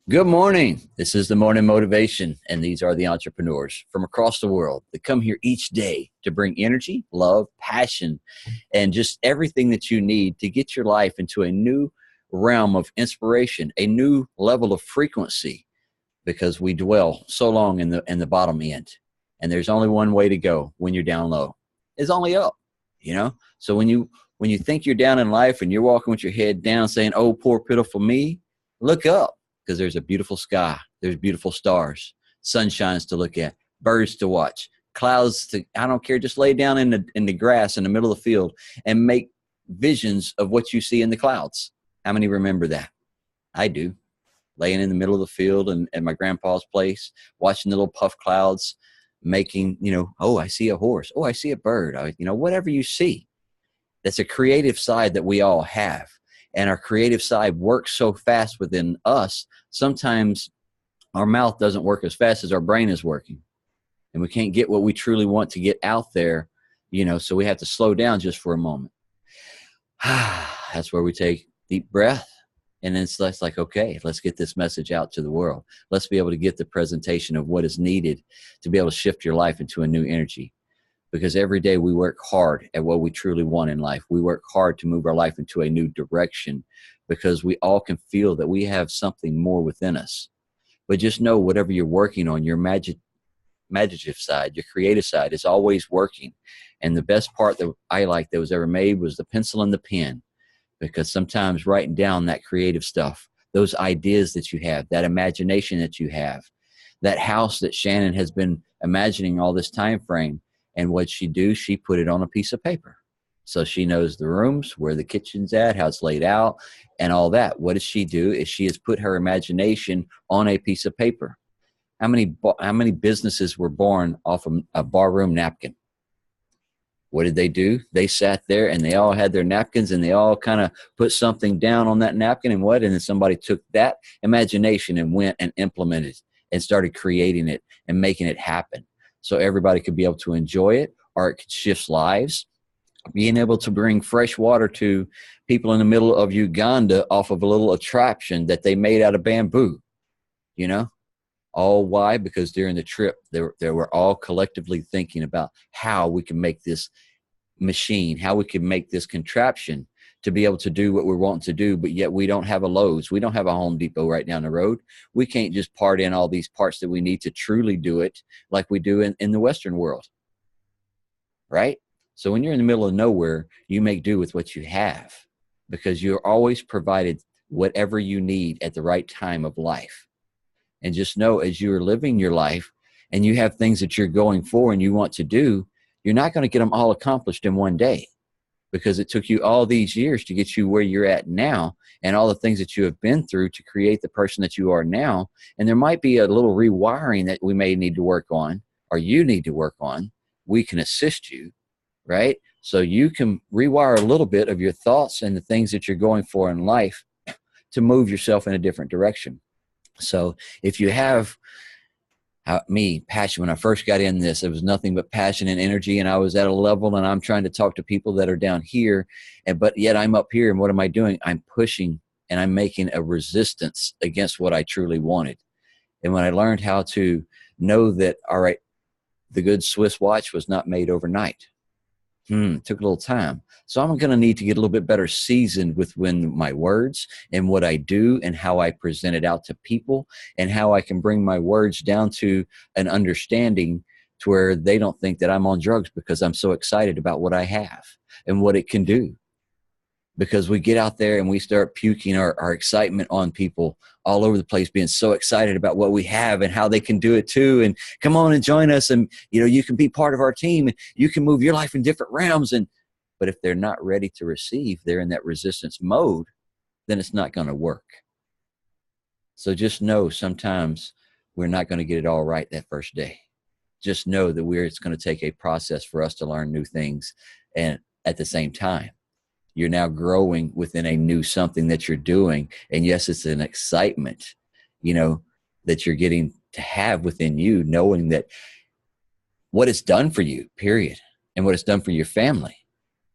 Good morning. This is the Morning Motivation, and these are the entrepreneurs from across the world that come here each day to bring energy, love, passion, and just everything that you need to get your life into a new realm of inspiration, a new level of frequency, because we dwell so long in the bottom end, and there's only one way to go when you're down low. It's only up, you know. So when you think you're down in life and you're walking with your head down, saying, "Oh, poor pitiful me," look up because there's a beautiful sky. There's beautiful stars, sunshines to look at, birds to watch, clouds to, I don't care, just lay down in the grass in the middle of the field and make visions of what you see in the clouds. How many remember that? I do. Laying in the middle of the field and at my grandpa's place, watching the little puff clouds, making, oh, I see a horse. Oh, I see a bird. Whatever you see. That's a creative side that we all have. And our creative side works so fast within us, sometimes our mouth doesn't work as fast as our brain is working. And we can't get what we truly want to get out there, so we have to slow down just for a moment. That's where we take deep breath. And then it's like, okay, let's get this message out to the world. Let's be able to get the presentation of what is needed to be able to shift your life into a new energy. Because every day we work hard at what we truly want in life. We work hard to move our life into a new direction because we all can feel that we have something more within us. But just know whatever you're working on, your imaginative side, your creative side is always working. And the best part that I like that was ever made was the pencil and the pen. Because sometimes writing down that creative stuff, those ideas that you have, that imagination that you have, that house that Shannon has been imagining all this time frame, and what she do, she put it on a piece of paper. So she knows the rooms, where the kitchen's at, how it's laid out, and all that. What does she do is she has put her imagination on a piece of paper. How many businesses were born off of a barroom napkin? What did they do? They sat there and they all had their napkins and they all kind of put something down on that napkin and then somebody took that imagination and went and implemented and started creating it and making it happen. So everybody could be able to enjoy it, or it could shift lives. Being able to bring fresh water to people in the middle of Uganda off of a little attraction that they made out of bamboo, All why? Because during the trip, they were all collectively thinking about how we can make this machine, how we can make this contraption to be able to do what we're wanting to do, but yet we don't have a Lowe's. We don't have a Home Depot right down the road. We can't just part in all these parts that we need to truly do it like we do in the Western world, right? So when you're in the middle of nowhere, you make do with what you have because you're always provided whatever you need at the right time of life. And just know as you're living your life and you have things that you're going for and you want to do, you're not going to get them all accomplished in one day. Because it took you all these years to get you where you're at now and all the things that you have been through to create the person that you are now. And there might be a little rewiring that we may need to work on or you need to work on. We can assist you, right? So you can rewire a little bit of your thoughts and the things that you're going for in life to move yourself in a different direction. So if you have passion, when I first got in this, it was nothing but passion and energy. And I was at a level and I'm trying to talk to people that are down here, but yet I'm up here. And what am I doing? I'm pushing and I'm making a resistance against what I truly wanted. And when I learned how to know that, all right, the good Swiss watch was not made overnight. It took a little time. So I'm going to need to get a little bit better seasoned with my words and what I do and how I present it out to people and how I can bring my words down to an understanding to where they don't think that I'm on drugs because I'm so excited about what I have and what it can do. Because we get out there and we start puking our excitement on people all over the place, being so excited about what we have and how they can do it too. And come on and join us. And, you can be part of our team and you can move your life in different realms. But if they're not ready to receive, they're in that resistance mode, then it's not going to work. So just know sometimes we're not going to get it all right that first day. Just know that it's going to take a process for us to learn new things. And at the same time, you're now growing within a new something that you're doing. And yes, it's an excitement, that you're getting to have within you, knowing that what it's done for you, period, and what it's done for your family.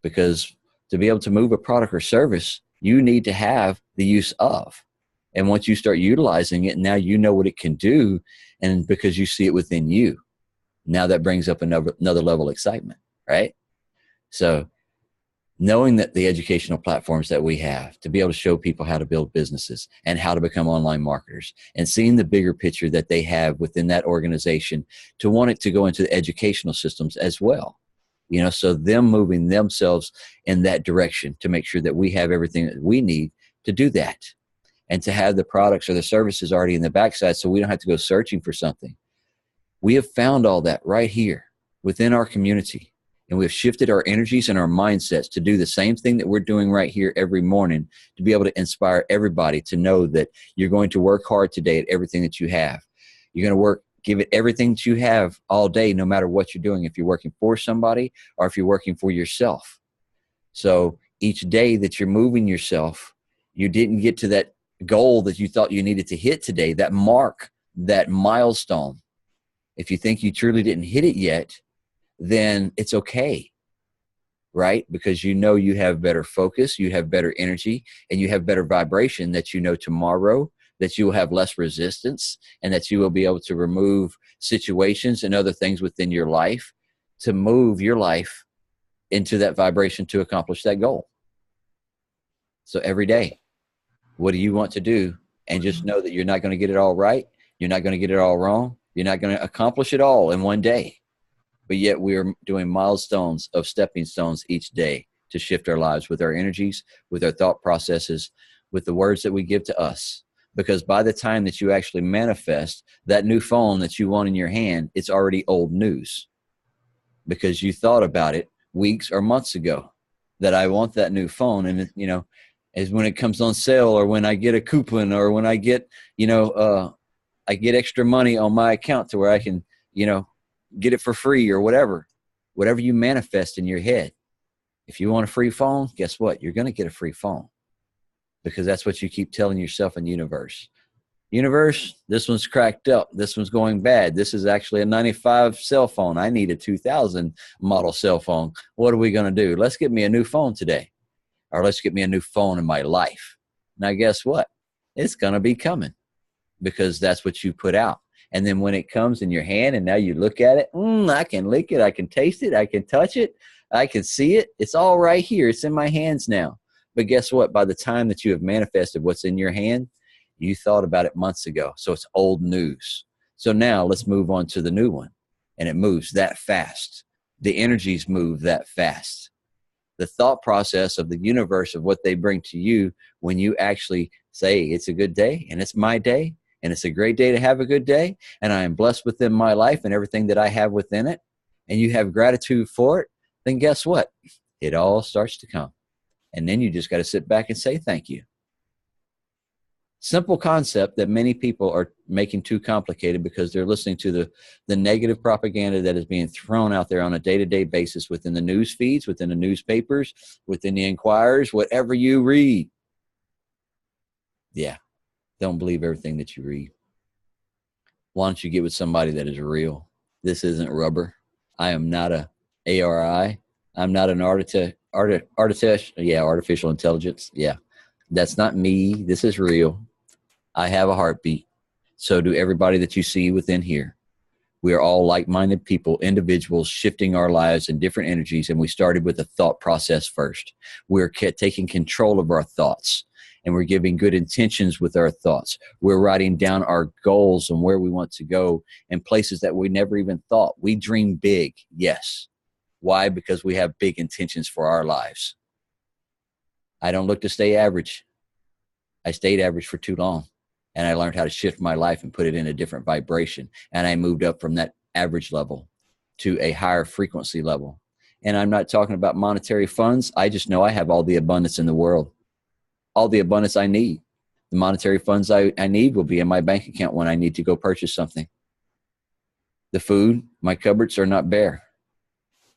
Because to be able to move a product or service, you need to have the use of. And once you start utilizing it, now you know what it can do. And because you see it within you, now that brings up another level of excitement, right? So knowing that the educational platforms that we have to be able to show people how to build businesses and how to become online marketers, and seeing the bigger picture that they have within that organization to want it to go into the educational systems as well. You know, so them moving themselves in that direction to make sure that we have everything that we need to do that, and to have the products or the services already in the backside so we don't have to go searching for something. We have found all that right here within our community. And we've shifted our energies and our mindsets to do the same thing that we're doing right here every morning, to be able to inspire everybody to know that you're going to work hard today at everything that you have. You're going to give it everything that you have all day, no matter what you're doing, if you're working for somebody or if you're working for yourself. So each day that you're moving yourself, you didn't get to that goal that you thought you needed to hit today, that mark, that milestone. If you think you truly didn't hit it yet, then it's okay, right? Because you know you have better focus, you have better energy, and you have better vibration, that you know tomorrow that you will have less resistance, and that you will be able to remove situations and other things within your life to move your life into that vibration to accomplish that goal. So every day, what do you want to do? And just know that you're not going to get it all right. You're not going to get it all wrong. You're not going to accomplish it all in one day. But yet we are doing milestones of stepping stones each day to shift our lives with our energies, with our thought processes, with the words that we give to us. Because by the time that you actually manifest that new phone that you want in your hand, it's already old news, because you thought about it weeks or months ago that I want that new phone. And, you know, as when it comes on sale, or when I get a coupon, or when I get, I get extra money on my account to where I can, get it for free, or whatever you manifest in your head. If you want a free phone, guess what? You're going to get a free phone, because that's what you keep telling yourself in universe. Universe, this one's cracked up. This one's going bad. This is actually a 95 cell phone. I need a 2000 model cell phone. What are we going to do? Let's get me a new phone today, or let's get me a new phone in my life. Now, guess what? It's going to be coming, because that's what you put out. And then when it comes in your hand and now you look at it, I can lick it, I can taste it, I can touch it, I can see it. It's all right here. It's in my hands now. But guess what? By the time that you have manifested what's in your hand, you thought about it months ago. So it's old news. So now let's move on to the new one. And it moves that fast. The energies move that fast. The thought process of the universe of what they bring to you when you actually say it's a good day and it's my day, and it's a great day to have a good day, and I am blessed within my life and everything that I have within it, and you have gratitude for it, then guess what? It all starts to come. And then you just got to sit back and say thank you. Simple concept that many people are making too complicated, because they're listening to the negative propaganda that is being thrown out there on a day-to-day basis within the news feeds, within the newspapers, within the Inquirers, whatever you read. Yeah. Don't believe everything that you read. Why don't you get with somebody that is real? This isn't rubber. I am not a ARI. I'm not an artificial intelligence. Yeah, that's not me. This is real. I have a heartbeat. So do everybody that you see within here. We are all like-minded people, individuals shifting our lives in different energies. And we started with a thought process first. We're taking control of our thoughts. And we're giving good intentions with our thoughts. We're writing down our goals and where we want to go, and places that we never even thought. We dream big, yes. Why? Because we have big intentions for our lives. I don't look to stay average. I stayed average for too long, and I learned how to shift my life and put it in a different vibration. And I moved up from that average level to a higher frequency level. And I'm not talking about monetary funds. I just know I have all the abundance in the world. All the abundance I need. The monetary funds I need will be in my bank account when I need to go purchase something. The food, my cupboards are not bare.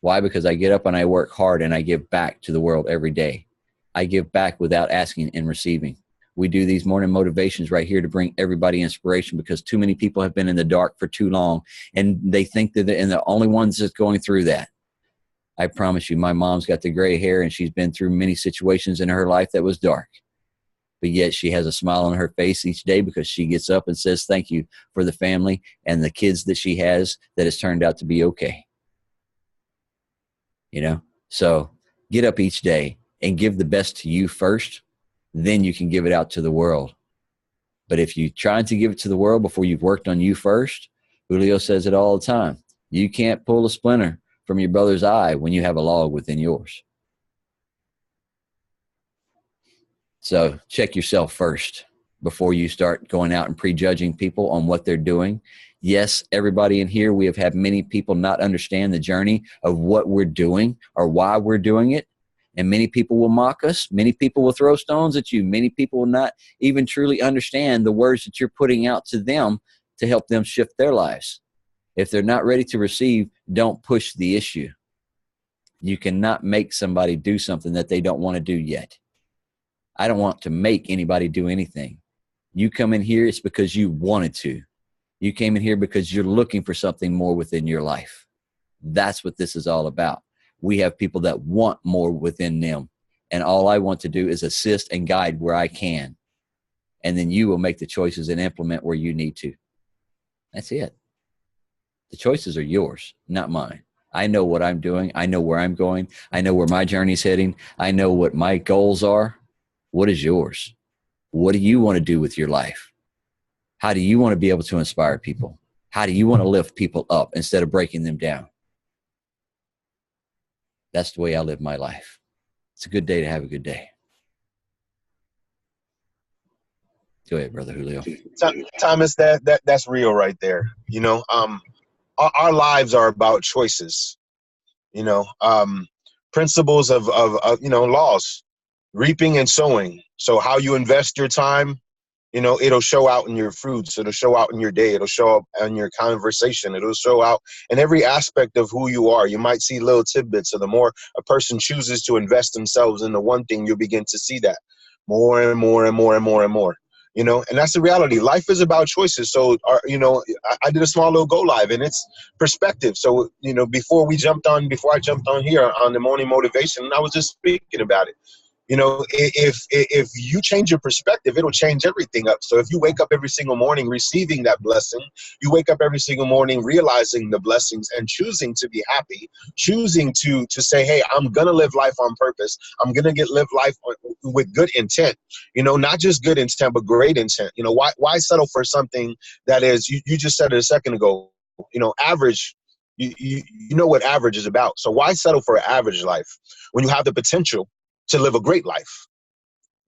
Why? Because I get up and I work hard, and I give back to the world every day. I give back without asking and receiving. We do these morning motivations right here to bring everybody inspiration, because too many people have been in the dark for too long, and they think that they're the only ones that's going through that. I promise you, my mom's got the gray hair, and she's been through many situations in her life that was dark. but yet she has a smile on her face each day because she gets up and says thank you for the family and the kids that she has that has turned out to be okay. You know, so get up each day and give the best to you first, then you can give it out to the world. But if you're trying to give it to the world before you've worked on you first, Julio says it all the time. You can't pull a splinter from your brother's eye when you have a log within yours. So check yourself first before you start going out and prejudging people on what they're doing. Yes, everybody in here, we have had many people not understand the journey of what we're doing or why we're doing it. And many people will mock us. Many people will throw stones at you. Many people will not even truly understand the words that you're putting out to them to help them shift their lives. If they're not ready to receive, don't push the issue. You cannot make somebody do something that they don't want to do yet. I don't want to make anybody do anything. You come in here, it's because you wanted to. You came in here because you're looking for something more within your life. That's what this is all about. We have people that want more within them. And all I want to do is assist and guide where I can. And then you will make the choices and implement where you need to. That's it. The choices are yours, not mine. I know what I'm doing. I know where I'm going. I know where my journey's heading. I know what my goals are. What is yours? What do you want to do with your life? How do you want to be able to inspire people? How do you want to lift people up instead of breaking them down? That's the way I live my life. It's a good day to have a good day. Go ahead, Brother Julio. Thomas, that's real right there. You know, our lives are about choices. You know, principles of you know, laws, reaping and sowing. So how you invest your time, you know, it'll show out in your fruits. It'll show out in your day. It'll show up in your conversation. It'll show out in every aspect of who you are. You might see little tidbits. So the more a person chooses to invest themselves into one thing, you'll begin to see that more and more and more and more and more. You know, and that's the reality. Life is about choices. So, you know, I did a small little go live, and it's perspective. So, you know, before I jumped on here on the morning motivation, I was just speaking about it. You know, if you change your perspective, it'll change everything up. So if you wake up every single morning receiving that blessing, you wake up every single morning realizing the blessings and choosing to be happy, choosing to say, hey, I'm going to live life on purpose. I'm going to live life with good intent, you know, not just good intent, but great intent. You know, why settle for something that is, you just said it a second ago, you know, average. You know what average is about. So why settle for an average life when you have the potential to live a great life?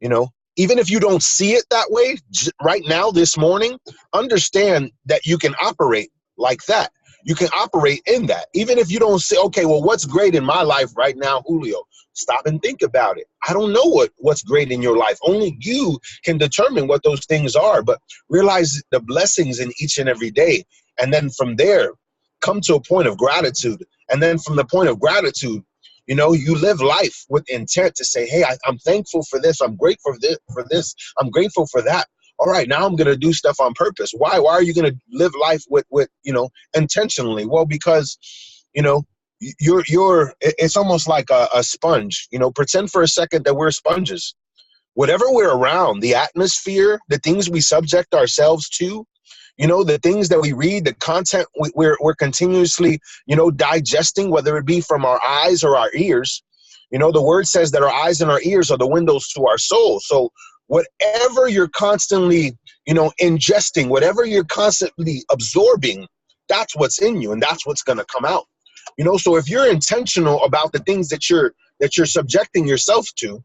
You know, even if you don't see it that way right now, this morning, understand that you can operate like that. You can operate in that. Even if you don't say, okay, well, what's great in my life right now, Julio? Stop and think about it. I don't know what's great in your life. Only you can determine what those things are, but realize the blessings in each and every day. And then from there, come to a point of gratitude. And then from the point of gratitude, you know, you live life with intent to say, hey, I'm thankful for this. I'm grateful for this. I'm grateful for that. All right, now I'm going to do stuff on purpose. Why? Why are you going to live life with, you know, intentionally? Well, because, you know, it's almost like a sponge. You know, pretend for a second that we're sponges. Whatever we're around, the atmosphere, the things we subject ourselves to, you know, the things that we read, the content we're continuously, you know, digesting, whether it be from our eyes or our ears. You know, the word says that our eyes and our ears are the windows to our soul. So whatever you're constantly, you know, ingesting, whatever you're constantly absorbing, that's what's in you and that's what's going to come out. You know, so if you're intentional about the things that you're subjecting yourself to,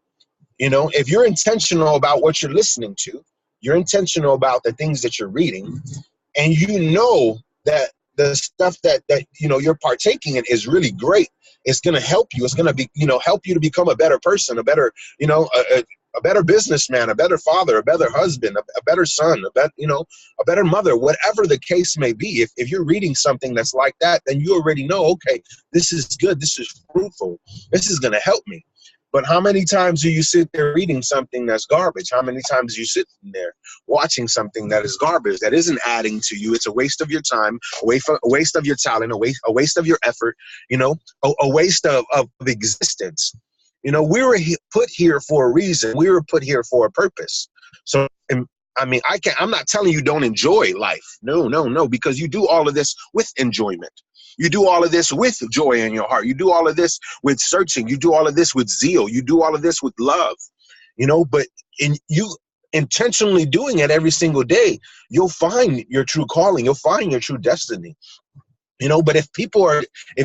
you know, if you're intentional about what you're listening to, you're intentional about the things that you're reading, and you know that the stuff that you know you're partaking in is really great. It's going to help you. It's going to be, you know, help you to become a better person, a better, you know, a better businessman, a better father, a better husband, a better son, a better mother, whatever the case may be. If you're reading something that's like that, then you already know, okay, this is good. This is fruitful. This is going to help me. But how many times do you sit there reading something that's garbage? How many times do you sit there watching something that is garbage, that isn't adding to you? It's a waste of your time, a waste of your talent, a waste of your effort, you know, a waste of existence. You know, we were put here for a reason. We were put here for a purpose. So, I mean, I'm not telling you don't enjoy life. No, no, no, because you do all of this with enjoyment. You do all of this with joy in your heart. You do all of this with searching. You do all of this with zeal. You do all of this with love, you know, but in you intentionally doing it every single day, you'll find your true calling. You'll find your true destiny. You know, but if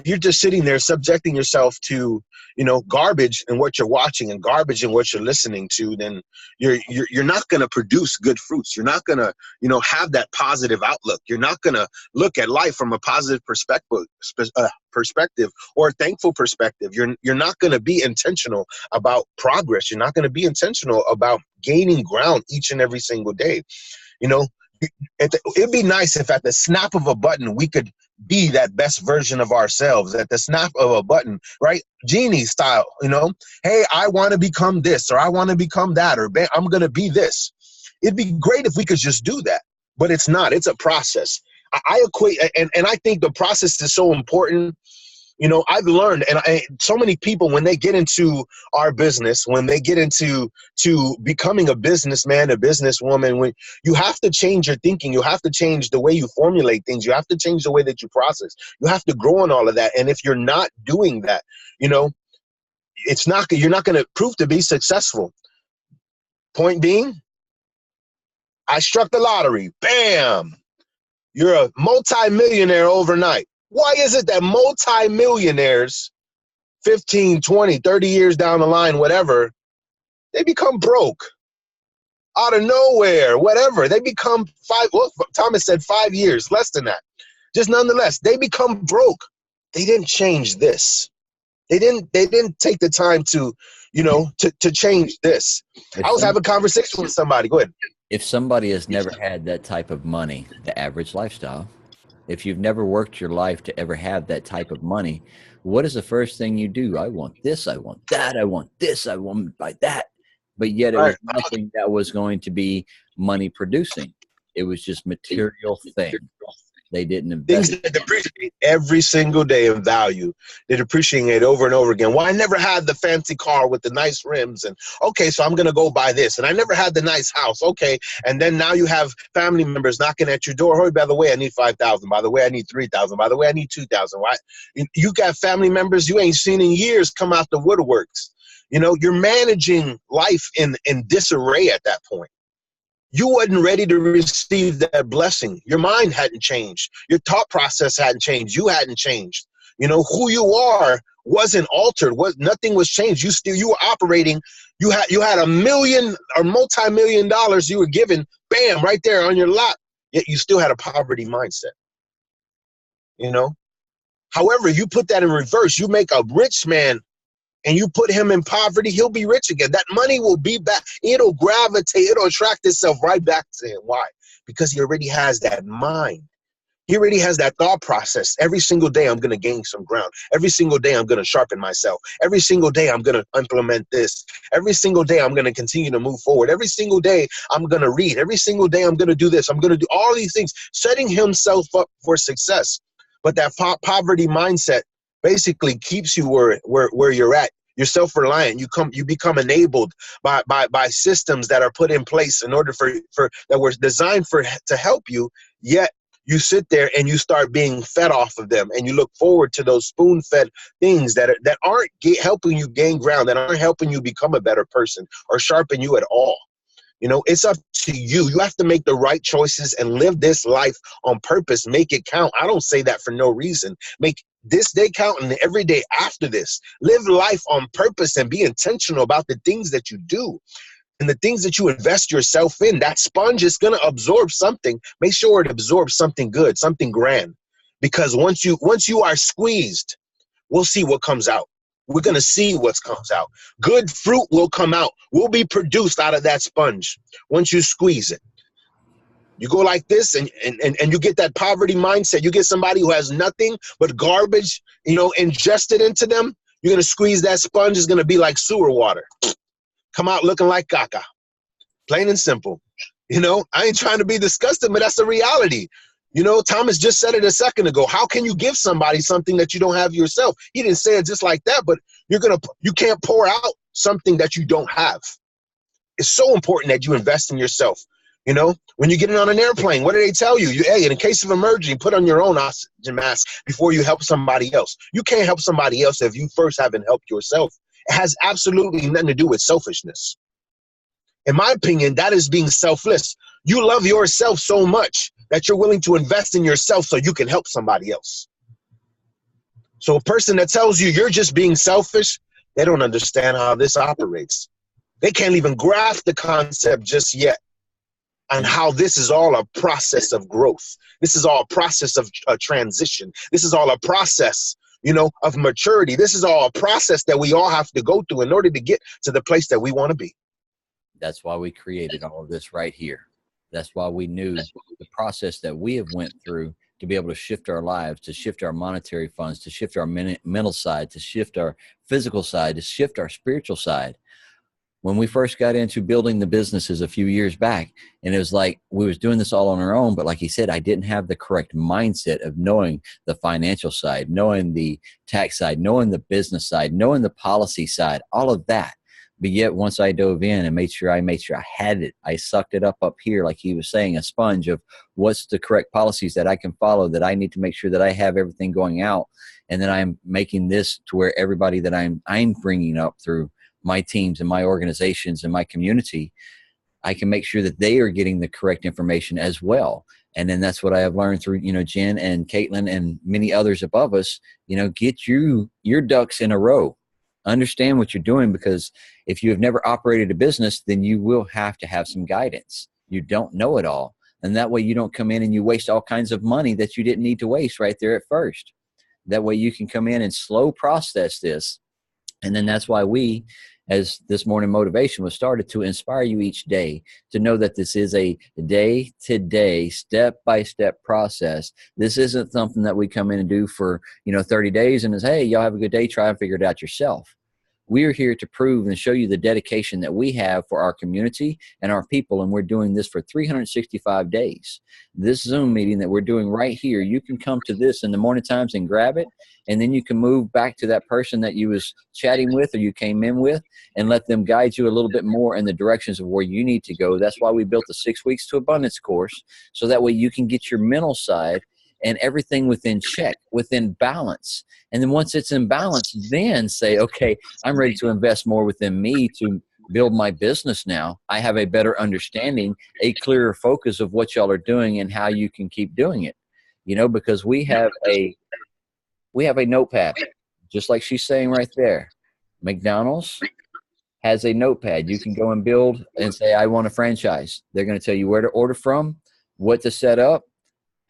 you're just sitting there subjecting yourself to, you know, garbage in what you're watching and garbage in what you're listening to, then you're not going to produce good fruits. You're not going to, you know, have that positive outlook. You're not going to look at life from a positive perspective or a thankful perspective. You're not going to be intentional about progress. You're not going to be intentional about gaining ground each and every single day. You know, it'd be nice if at the snap of a button we could be that best version of ourselves at the snap of a button, right? Genie style, you know, hey, I want to become this, or I want to become that, or I'm going to be this. It'd be great if we could just do that, but it's not. It's a process. I equate, and I think the process is so important. You know, I've learned, and so many people, when they get into our business, when they get into becoming a businessman, a businesswoman, when you have to change your thinking, you have to change the way you formulate things, you have to change the way that you process, you have to grow in all of that. And if you're not doing that, you know, you're not going to prove to be successful. Point being, I struck the lottery. Bam! You're a multi-millionaire overnight. Why is it that multi-millionaires, 15, 20, 30 years down the line, whatever, they become broke out of nowhere, whatever. They become Thomas said 5 years, less than that. Just nonetheless, they become broke. They didn't change this. They didn't take the time to, you know, to change this. I was having a conversation with somebody. Go ahead. If somebody has never had that type of money, the average lifestyle, if you've never worked your life to ever have that type of money, what is the first thing you do? I want this, I want that, I want this, I want to buy that. But yet it was nothing that was going to be money producing. It was just material thing. They didn't invest. Things that depreciate every single day in value. They depreciate it over and over again. Well, I never had the fancy car with the nice rims, and okay, so I'm going to go buy this. And I never had the nice house. Okay, and then now you have family members knocking at your door. Oh, by the way, I need 5,000. By the way, I need 3,000. By the way, I need 2,000. Why? You got family members you ain't seen in years come out the woodworks. You know, you're managing life in disarray at that point. You wasn't ready to receive that blessing. Your mind hadn't changed. Your thought process hadn't changed. You hadn't changed. You know, who you are wasn't altered. Nothing was changed. You were operating. You had $1 million or multi-million dollars you were given, bam, right there on your lap. Yet you still had a poverty mindset. You know? However, you put that in reverse. You make a rich man and you put him in poverty, he'll be rich again. That money will be back. It'll gravitate. It'll attract itself right back to him. Why? Because he already has that mind. He already has that thought process. Every single day, I'm going to gain some ground. Every single day, I'm going to sharpen myself. Every single day, I'm going to implement this. Every single day, I'm going to continue to move forward. Every single day, I'm going to read. Every single day, I'm going to do this. I'm going to do all these things, setting himself up for success. But that poverty mindset basically keeps you where you're at. You're self-reliant. You become enabled by systems that are put in place in order for that were designed to help you. Yet you sit there and you start being fed off of them, and you look forward to those spoon-fed things that aren't helping you gain ground, that aren't helping you become a better person or sharpen you at all. You know, it's up to you. You have to make the right choices and live this life on purpose. Make it count. I don't say that for no reason. Make this day count and every day after this. Live life on purpose and be intentional about the things that you do and the things that you invest yourself in. That sponge is going to absorb something. Make sure it absorbs something good, something grand. Because once you are squeezed, we'll see what comes out. We're going to see what comes out. Good fruit will come out, will be produced out of that sponge once you squeeze it. You go like this and you get that poverty mindset. You get somebody who has nothing but garbage, you know, ingested into them. You're going to squeeze that sponge. It's going to be like sewer water. Come out looking like caca. Plain and simple. You know, I ain't trying to be disgusting, but that's the reality. You know, Thomas just said it a second ago. How can you give somebody something that you don't have yourself? He didn't say it just like that, but you can't pour out something that you don't have. It's so important that you invest in yourself. You know, when you get on an airplane, what do they tell you? Hey, in case of emergency, put on your own oxygen mask before you help somebody else. You can't help somebody else if you first haven't helped yourself. It has absolutely nothing to do with selfishness. In my opinion, that is being selfless. You love yourself so much that you're willing to invest in yourself so you can help somebody else. So a person that tells you you're just being selfish, they don't understand how this operates. They can't even grasp the concept just yet on how this is all a process of growth. This is all a process of a transition. This is all a process, you know, of maturity. This is all a process that we all have to go through in order to get to the place that we want to be. That's why we created all of this right here. That's why we knew the process that we have went through to be able to shift our lives, to shift our monetary funds, to shift our mental side, to shift our physical side, to shift our spiritual side. When we first got into building the businesses a few years back, and it was like we was doing this all on our own, but like he said, I didn't have the correct mindset of knowing the financial side, knowing the tax side, knowing the business side, knowing the policy side, all of that. But yet once I dove in and made sure I had it, I sucked it up here, like he was saying, a sponge of what's the correct policies that I can follow, that I need to make sure that I have everything going out. And then I'm making this to where everybody that I'm bringing up through my teams and my organizations and my community, I can make sure that they are getting the correct information as well. And then that's what I have learned through, you know, Jen and Caitlin and many others above us, you know, get your ducks in a row. Understand what you're doing, because if you have never operated a business, then you will have to have some guidance. You don't know it all. And that way you don't come in and you waste all kinds of money that you didn't need to waste right there at first. That way you can come in and slow process this. And then that's why we, as this morning motivation was started, to inspire you each day to know that this is a day-to-day, step-by-step process. This isn't something that we come in and do for, 30 days and is, hey, y'all have a good day, try and figure it out yourself. We're here to prove and show you the dedication that we have for our community and our people, and we're doing this for 365 days. This Zoom meeting that we're doing right here, you can come to this in the morning times and grab it, and then you can move back to that person that you was chatting with or you came in with and let them guide you a little bit more in the directions of where you need to go. That's why we built the 6 Weeks to Abundance course, so that way you can get your mental side and everything within check, within balance. And then once it's in balance, then say, okay, I'm ready to invest more within me to build my business now. I have a better understanding, a clearer focus of what y'all are doing and how you can keep doing it. Because we have a notepad, just like she's saying right there. McDonald's has a notepad. You can go and build and say, I want a franchise. They're going to tell you where to order from, what to set up,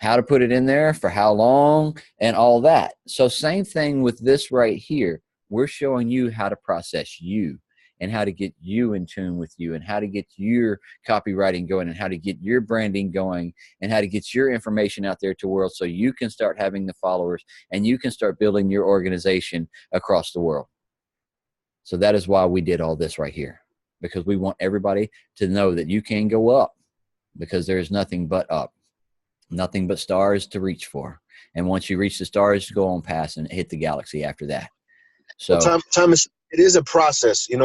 how to put it in there, for how long, and all that. So same thing with this right here. We're showing you how to process you and how to get you in tune with you and how to get your copywriting going and how to get your branding going and how to get your information out there to the world so you can start having the followers and you can start building your organization across the world. So that is why we did all this right here, because we want everybody to know that you can go up, because there is nothing but up. Nothing but stars to reach for. And once you reach the stars, go on past and hit the galaxy after that. So well, Thomas, it is a process, and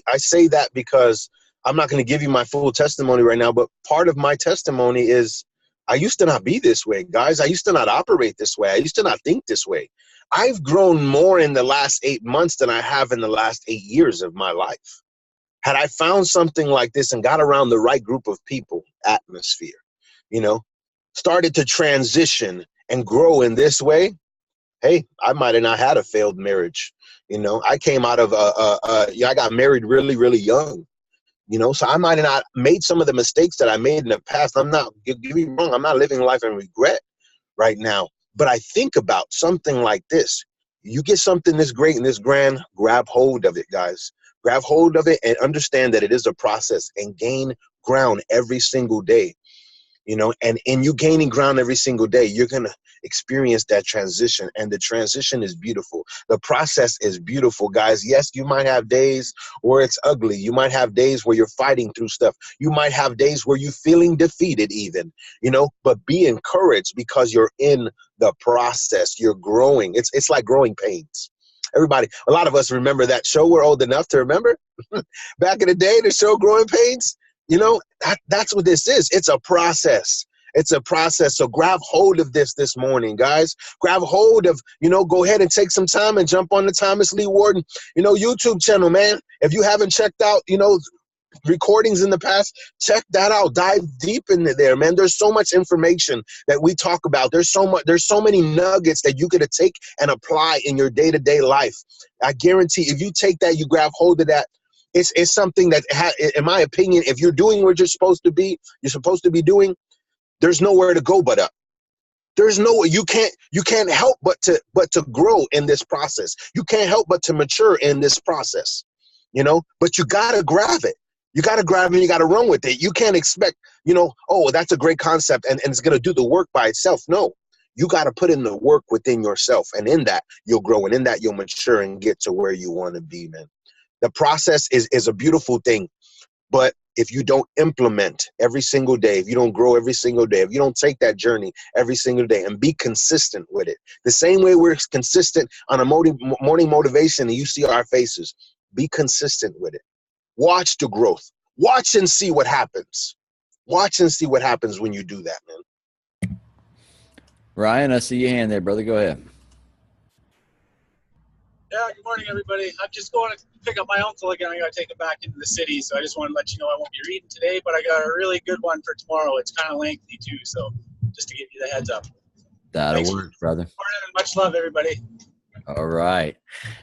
I say that because I'm not going to give you my full testimony right now, but part of my testimony is I used to not be this way, guys. I used to not operate this way. I used to not think this way. I've grown more in the last 8 months than I have in the last 8 years of my life. Had I found something like this and got around the right group of people, atmosphere, started to transition and grow in this way, hey, I might have not had a failed marriage. I came out of I got married really, really young. So I might have not made some of the mistakes that I made in the past. I'm not, get me wrong, I'm not living life in regret right now. But I think about something like this. You get something this great and this grand, grab hold of it, guys. Grab hold of it and understand that it is a process, and gain ground every single day. And in you gaining ground every single day, you're going to experience that transition. And the transition is beautiful. The process is beautiful, guys. Yes, you might have days where it's ugly. You might have days where you're fighting through stuff. You might have days where you're feeling defeated even, you know, but be encouraged because you're in the process. You're growing. It's like growing pains. Everybody, a lot of us remember that show. We're old enough to remember back in the day, the show Growing Pains. You know, that's what this is. It's a process. It's a process. So grab hold of this morning, guys. Grab hold of, you know, go ahead and take some time and jump on the Thomas Lee Warden, you know, YouTube channel, man. If you haven't checked out, you know, recordings in the past, check that out. Dive deep into there, man. There's so much information that we talk about. There's so many nuggets that you could take and apply in your day-to-day life. I guarantee if you take that, you grab hold of that, it's something that, in my opinion, if you're doing what you're supposed to be doing, there's nowhere to go but up. There's no way. You can't help but to grow in this process. You can't help but to mature in this process, you know, but you got to grab it. You got to grab it and you got to run with it. You can't expect, you know, oh, that's a great concept and it's going to do the work by itself. No, you got to put in the work within yourself. And in that, you'll grow. And in that, you'll mature and get to where you want to be, man. The process is a beautiful thing. But if you don't implement every single day, if you don't grow every single day, if you don't take that journey every single day and be consistent with it, the same way we're consistent on a morning motivation and you see our faces, be consistent with it. Watch the growth. Watch and see what happens. Watch and see what happens when you do that, man. Ryan, I see your hand there, brother. Go ahead. Yeah, good morning, everybody. I'm just going to pick up my uncle again. I got to take him back into the city, so I just want to let you know I won't be reading today, but I got a really good one for tomorrow. It's kind of lengthy, too, so just to give you the heads up. That'll work, brother. Morning and much love, everybody. All right.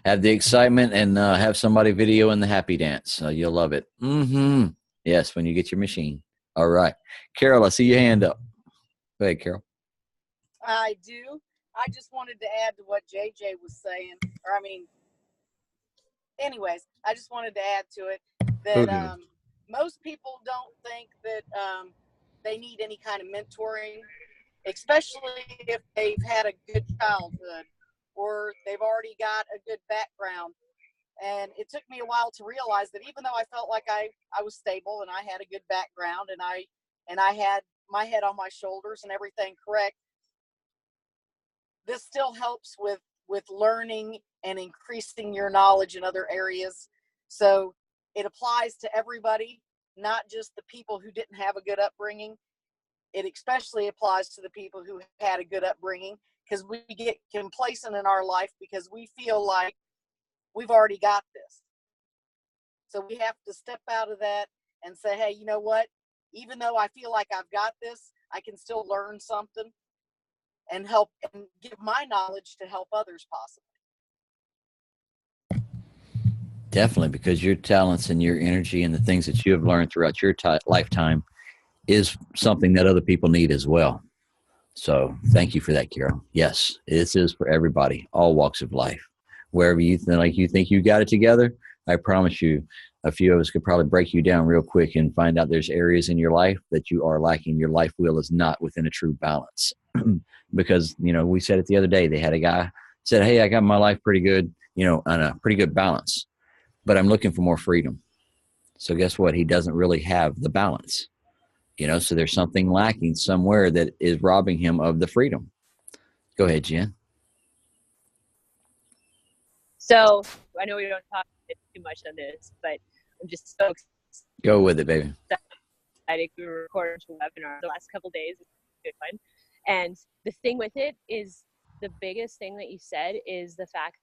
Have the excitement and have somebody video in the happy dance. You'll love it. Mm-hmm. Yes, when you get your machine. All right. Carol, I see your hand up. Go ahead, Carol. I do. I just wanted to add to what JJ was saying. Anyways, I just wanted to add to it that most people don't think that they need any kind of mentoring, especially if they've had a good childhood or they've already got a good background. And it took me a while to realize that even though I felt like I was stable and I had a good background and I had my head on my shoulders and everything correct, this still helps with learning and increasing your knowledge in other areas. So it applies to everybody, not just the people who didn't have a good upbringing. It especially applies to the people who had a good upbringing, because we get complacent in our life because we feel like we've already got this. So we have to step out of that and say, hey, you know what? Even though I feel like I've got this, I can still learn something and help and give my knowledge to help others possibly. Definitely, because your talents and your energy and the things that you have learned throughout your lifetime is something that other people need as well. So thank you for that, Carol. Yes, this is for everybody, all walks of life. Wherever you think you got it together, I promise you, a few of us could probably break you down real quick and find out there's areas in your life that you are lacking. Your life wheel is not within a true balance. Because, you know, we said it the other day, they had a guy said, hey, I got my life pretty good, you know, on a pretty good balance, but I'm looking for more freedom. So guess what? He doesn't really have the balance, you know, so there's something lacking somewhere that is robbing him of the freedom. Go ahead, Jen. So I know we don't talk too much on this, but I'm just so excited. Go with it, baby. We were recording a webinar the last couple of days. It's a good one. And the thing with it is, the biggest thing that you said is the fact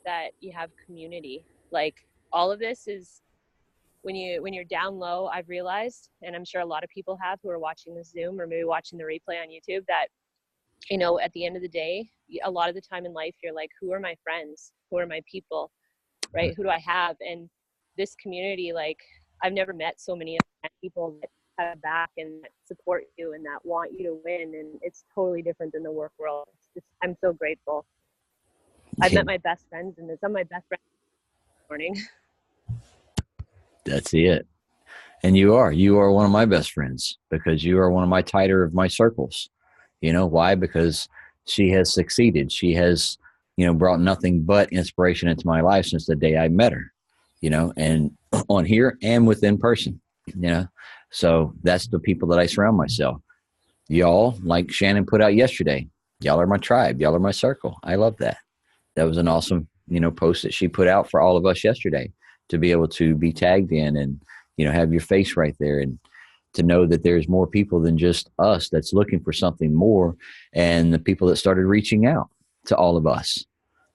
that you have community. Like, all of this is when you're down low, I've realized, and I'm sure a lot of people have who are watching this Zoom or maybe watching the replay on YouTube, that, you know, at the end of the day, a lot of the time in life, you're like, who are my friends? Who are my people? Right? Who do I have? And this community, like, I've never met so many people that have back and that support you and that want you to win. And it's totally different than the work world. I'm so grateful. I've met my best friends, and some of my best friends this morning. That's it. And you are one of my best friends, because you are one of my tighter of my circles. You know why? Because she has succeeded. She has, brought nothing but inspiration into my life since the day I met her, and on here and within person, So that's the people that I surround myself. Y'all, like Shannon put out yesterday, y'all are my tribe. Y'all are my circle. I love that. That was an awesome, post that she put out for all of us yesterday, to be able to be tagged in and, have your face right there, and to know that there's more people than just us that's looking for something more, and the people that started reaching out to all of us,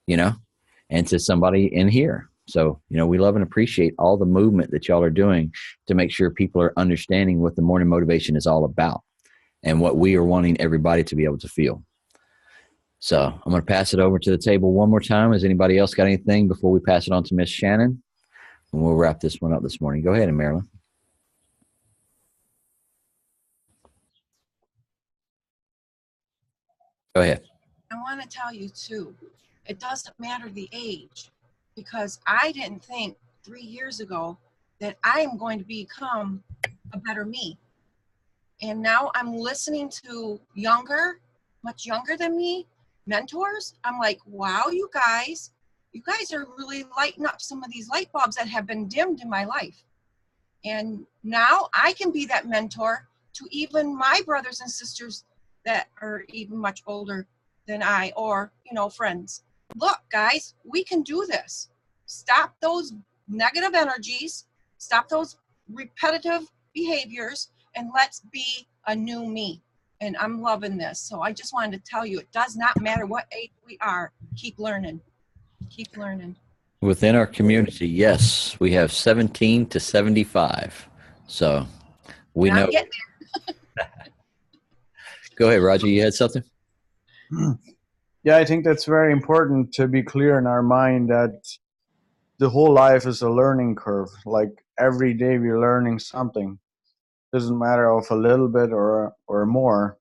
and to somebody in here. So, we love and appreciate all the movement that y'all are doing to make sure people are understanding what the morning motivation is all about and what we are wanting everybody to be able to feel. So I'm going to pass it over to the table one more time. Has anybody else got anything before we pass it on to Miss Shannon? And we'll wrap this one up this morning. Go ahead, Marilyn. Go ahead. I want to tell you too, it doesn't matter the age, because I didn't think 3 years ago that I am going to become a better me. And now I'm listening to much younger than me, mentors. I'm like, wow, you guys are really lighting up some of these light bulbs that have been dimmed in my life. And now I can be that mentor to even my brothers and sisters that are even much older than I, or, friends. Look, guys, we can do this. Stop those negative energies, stop those repetitive behaviors, and let's be a new me. And I'm loving this. So I just wanted to tell you, it does not matter what age we are. Keep learning. Keep learning. Within our community, yes, we have 17 to 75. So we know. Go ahead, Roger. You had something? Yeah, I think that's very important to be clear in our mind that the whole life is a learning curve. Like every day we're learning something. Doesn't matter if a little bit or more.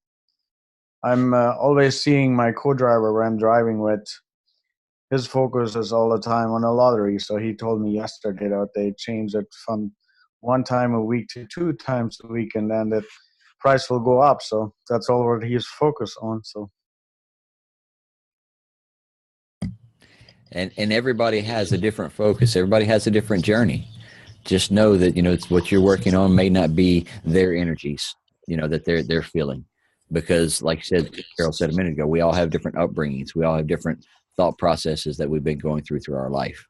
I'm always seeing my co-driver where I'm driving with. His focus is all the time on a lottery. So he told me yesterday that they changed it from 1 time a week to 2 times a week, and then the price will go up. So that's all what he's focused on. So. And everybody has a different focus. Everybody has a different journey. Just know that, it's what you're working on may not be their energies, that they're feeling. Because like Carol said a minute ago, we all have different upbringings. We all have different thought processes that we've been going through our life.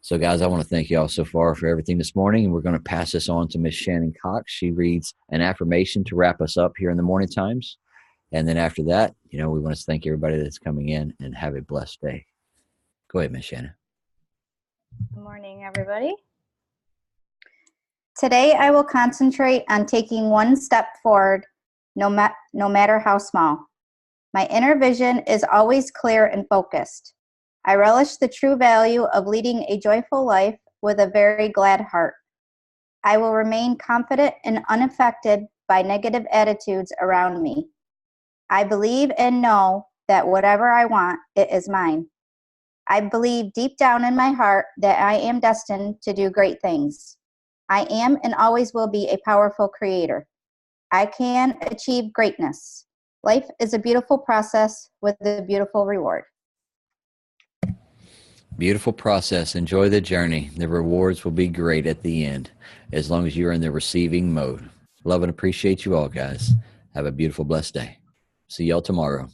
So guys, I want to thank you all so far for everything this morning. And we're going to pass this on to Miss Shannon Cox. She reads an affirmation to wrap us up here in the morning times. And then after that, we want to thank everybody that's coming in, and have a blessed day. Go ahead, Miss Shannon. Good morning, everybody. Today, I will concentrate on taking one step forward, no matter how small. My inner vision is always clear and focused. I relish the true value of leading a joyful life with a very glad heart. I will remain confident and unaffected by negative attitudes around me. I believe and know that whatever I want, it is mine. I believe deep down in my heart that I am destined to do great things. I am and always will be a powerful creator. I can achieve greatness. Life is a beautiful process with a beautiful reward. Beautiful process. Enjoy the journey. The rewards will be great at the end, as long as you're in the receiving mode. Love and appreciate you all, guys. Have a beautiful, blessed day. See y'all tomorrow.